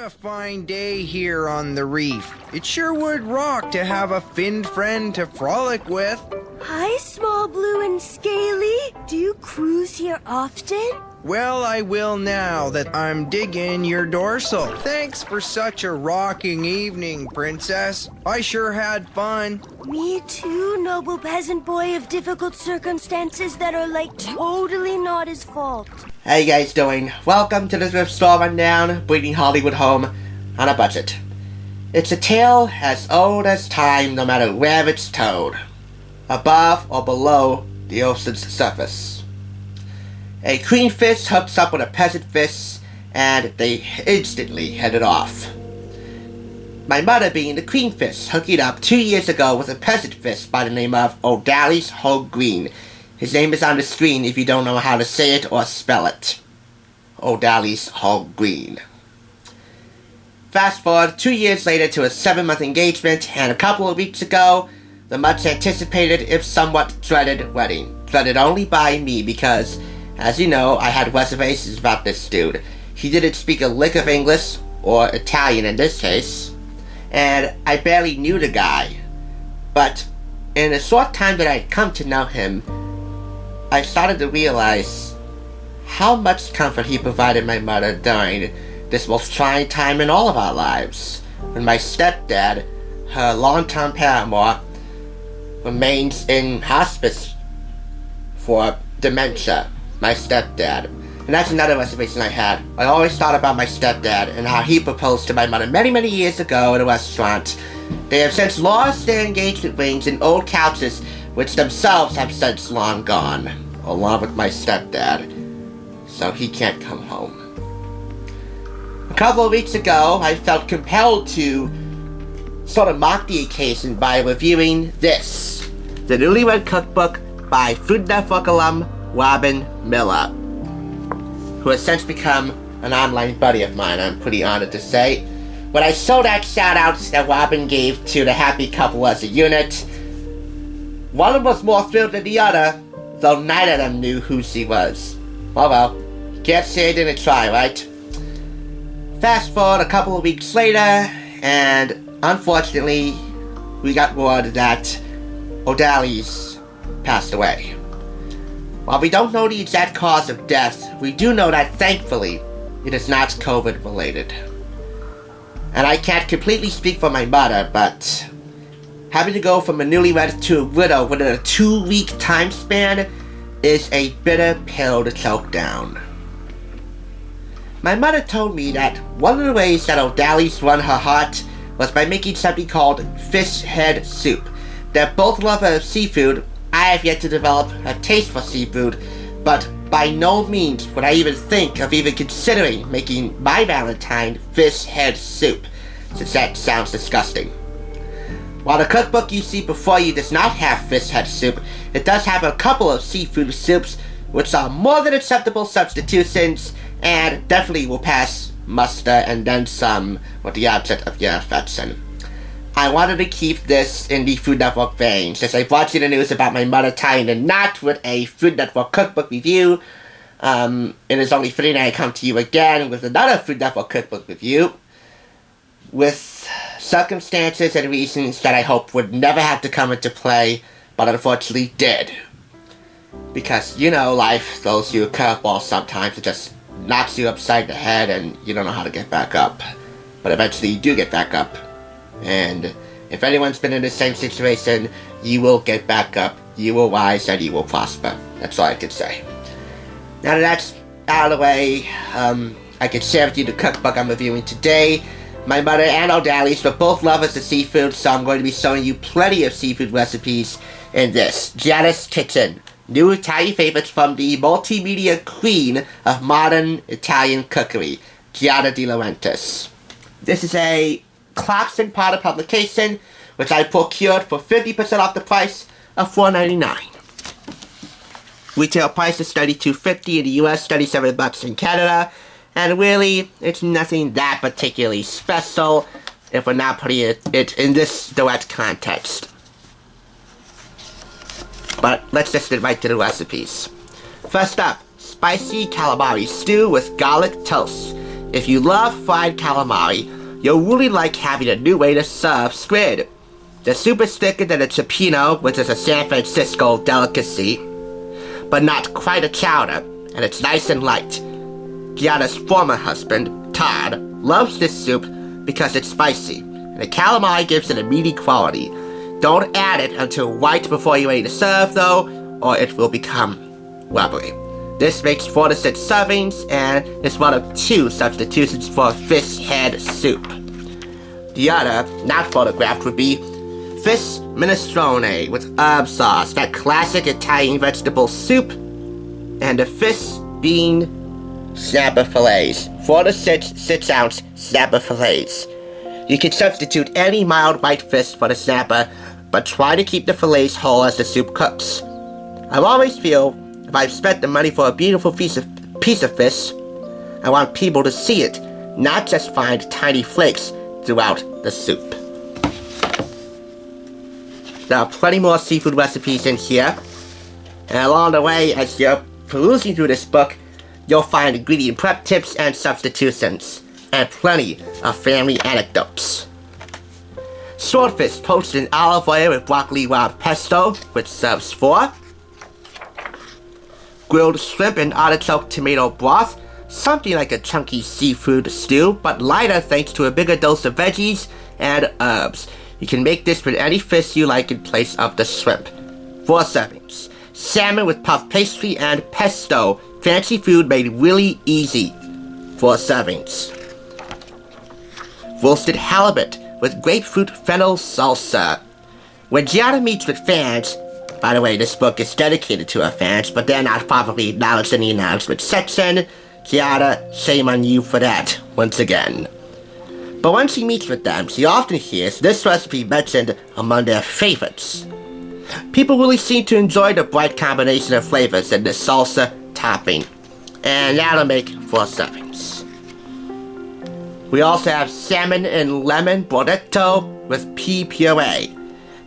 a fine day here on the reef. It sure would rock to have a finned friend to frolic with. Hi, Small Blue and Scaly. Do you cruise here often? Well, I will now that I'm digging your dorsal. Thanks for such a rocking evening, Princess. I sure had fun. Me too, noble peasant boy of difficult circumstances that are like totally not his fault. How you guys doing? Welcome to the thrift store rundown, bringing Hollywood home on a budget. It's a tale as old as time, no matter where it's told, above or below the ocean's surface. A queen fish hooks up with a peasant fish, and they instantly hit it off. My mother being the queen fish, hooking up 2 years ago with a peasant fish by the name of Odalis Holguin. His name is on the screen if you don't know how to say it or spell it. Odalis Holguin. Fast forward 2 years later to a 7-month engagement, and a couple of weeks ago, the much anticipated, if somewhat dreaded, wedding. Dreaded only by me because, as you know, I had reservations about this dude. He didn't speak a lick of English, or Italian in this case, and I barely knew the guy. But in the short time that I'd come to know him, I started to realize how much comfort he provided my mother during this most trying time in all of our lives, when my stepdad, her long-term paramour, remains in hospice for dementia. My stepdad. And that's another reservation I had. I always thought about my stepdad and how he proposed to my mother many years ago at a restaurant. They have since lost their engagement rings and old couches, which themselves have since long gone, along with my stepdad. So he can't come home. A couple of weeks ago, I felt compelled to sort of mock the occasion by reviewing this, the Newlywed Cookbook by Food Network alum Robin Miller, who has since become an online buddy of mine, I'm pretty honored to say. When I saw that shout-out that Robin gave to the happy couple as a unit, one of them was more thrilled than the other, though neither of them knew who she was. Oh well, you can't say I didn't try, right? Fast forward a couple of weeks later, and unfortunately, we got word that Odalis passed away. While we don't know the exact cause of death, we do know that, thankfully, it is not COVID related. And I can't completely speak for my mother, but having to go from a newlywed to a widow within a 2-week time span is a bitter pill to choke down. My mother told me that one of the ways that Odalis won her heart was by making something called fish head soup. They're both lovers of seafood. I have yet to develop a taste for seafood, but by no means would I even think of even considering making my Valentine fish head soup, since that sounds disgusting. While the cookbook you see before you does not have fish head soup, it does have a couple of seafood soups, which are more than acceptable substitutions, and definitely will pass muster and then some with the object of your affection. I wanted to keep this in the Food Network vein, since I brought you the news about my mother tying the knot with a Food Network cookbook review. It is only fitting that I come to you again with another Food Network cookbook review, with circumstances and reasons that I hope would never have to come into play, but unfortunately did. Because, you know, life throws you a curveball sometimes. It just knocks you upside the head and you don't know how to get back up. But eventually you do get back up. And if anyone's been in the same situation, you will get back up, you will rise, and you will prosper. That's all I can say. Now that that's out of the way, I can share with you the cookbook I'm reviewing today. My mother and Odalis were both lovers of seafood, so I'm going to be showing you plenty of seafood recipes in this Giada's Kitchen. New Italian favorites from the multimedia queen of modern Italian cookery, Giada de Laurentiis. This is a Clarkson Potter publication, which I procured for 50% off the price of $4.99. Retail price is $32.50 in the US, $37 in Canada, and really, it's nothing that particularly special if we're not putting it in this direct context. But let's just get right to the recipes. First up, spicy calamari stew with garlic toast. If you love fried calamari, you'll really like having a new way to serve squid. The soup is thicker than a cioppino, which is a San Francisco delicacy, but not quite a chowder, and it's nice and light. Giada's former husband, Todd, loves this soup because it's spicy, and the calamari gives it a meaty quality. Don't add it until right before you're ready to serve, though, or it will become rubbery. This makes 4 to 6 servings, and is one of 2 substitutions for fish head soup. The other, not photographed, would be fish minestrone with herb sauce, that classic Italian vegetable soup, and the fish bean snapper fillets, 4 to 6 6-ounce snapper fillets. You can substitute any mild white fish for the snapper, but try to keep the fillets whole as the soup cooks. I always feel if I've spent the money for a beautiful piece of fish, I want people to see it, not just find tiny flakes throughout the soup. There are plenty more seafood recipes in here, and along the way, as you're perusing through this book, you'll find ingredient prep tips and substitutions, and plenty of family anecdotes. Swordfish toasted in olive oil with broccoli rabe pesto, which serves 4. Grilled shrimp and artichoke tomato broth, something like a chunky seafood stew, but lighter thanks to a bigger dose of veggies and herbs. You can make this with any fish you like in place of the shrimp. 4 servings. Salmon with puff pastry and pesto, fancy food made really easy. 4 servings. Roasted halibut with grapefruit fennel salsa. When Giada meets with fans, by the way, this book is dedicated to her fans, but they're not properly acknowledged in the announcement section. Giada, shame on you for that, once again. But when she meets with them, she often hears this recipe mentioned among their favorites. People really seem to enjoy the bright combination of flavors in the salsa topping, and that'll make 4 servings. We also have salmon and lemon bordetto with pea puree.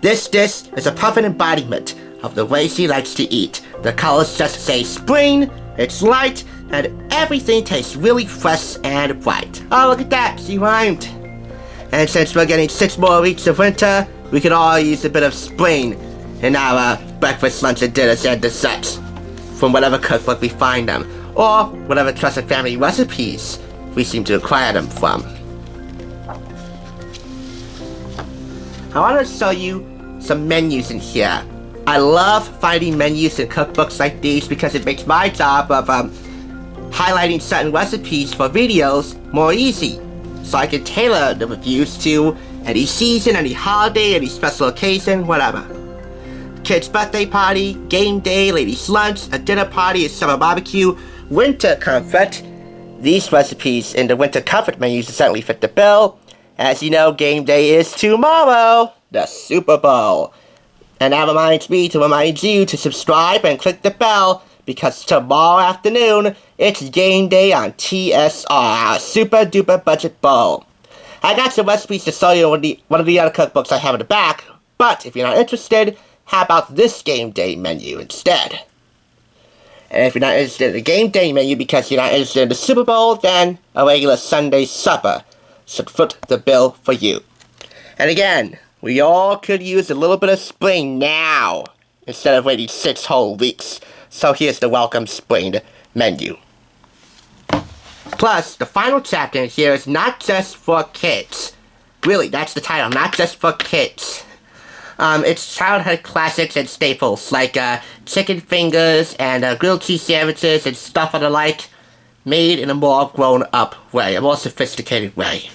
This dish is a perfect embodiment of the way she likes to eat. The colors just say spring, it's light, and everything tastes really fresh and bright. Oh, look at that, she rhymed. And since we're getting 6 more weeks of winter, we could all use a bit of spring in our breakfast, lunch, and dinners and desserts from whatever cookbook we find them, or whatever trusted family recipes we seem to acquire them from. I want to show you some menus in here. I love finding menus in cookbooks like these because it makes my job of highlighting certain recipes for videos more easy, so I can tailor the reviews to any season, any holiday, any special occasion, whatever. Kid's birthday party, game day, ladies' lunch, a dinner party, a summer barbecue, winter comfort. These recipes in the winter comfort menus certainly fit the bill. As you know, game day is tomorrow, the Super Bowl. And that reminds me to remind you to subscribe and click the bell, because tomorrow afternoon, it's game day on TSR, our super duper budget bowl. I got some recipes to show you in one of the other cookbooks I have in the back, but if you're not interested, how about this game day menu instead? And if you're not interested in the game day menu because you're not interested in the Super Bowl, then a regular Sunday supper should foot the bill for you. And again, we all could use a little bit of spring now, instead of waiting 6 whole weeks. So here's the welcome spring menu. Plus, the final chapter in here is not just for kids. Really, that's the title, not just for kids. It's childhood classics and staples like chicken fingers and grilled cheese sandwiches and stuff and the like, made in a more grown-up way, a more sophisticated way.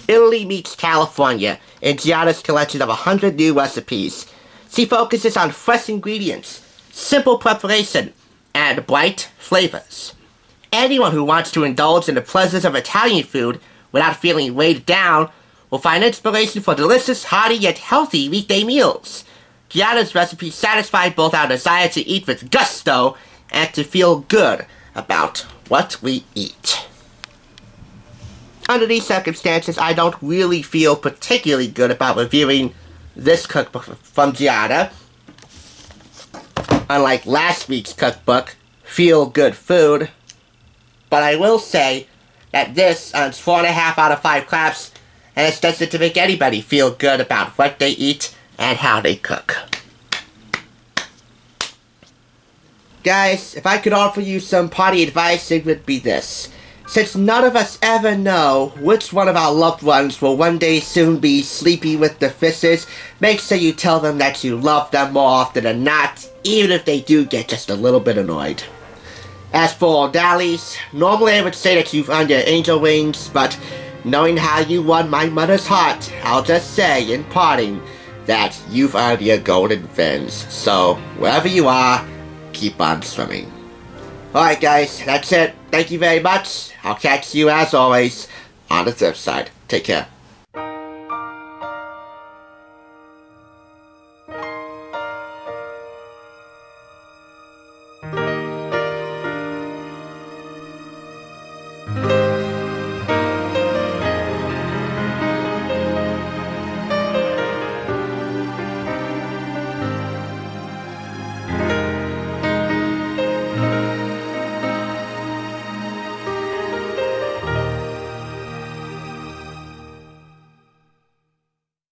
Italy meets California in Giada's collection of 100 new recipes. She focuses on fresh ingredients, simple preparation, and bright flavors. Anyone who wants to indulge in the pleasures of Italian food without feeling weighed down will find inspiration for delicious, hearty, yet healthy weekday meals. Giada's recipes satisfy both our desire to eat with gusto and to feel good about what we eat. Under these circumstances, I don't really feel particularly good about reviewing this cookbook from Giada. Unlike last week's cookbook, Feel Good Food, but I will say that this earns 4.5 out of 5 claps, and it's destined to make anybody feel good about what they eat and how they cook. Guys, if I could offer you some party advice, it would be this. Since none of us ever know which one of our loved ones will one day soon be sleepy with the fishes, make sure you tell them that you love them more often than not, even if they do get just a little bit annoyed. As for Odalis, normally I would say that you've earned your angel wings, but knowing how you won my mother's heart, I'll just say in parting that you've earned your golden fins. So, wherever you are, keep on swimming. Alright guys, that's it. Thank you very much. I'll catch you as always on the flip side. Take care.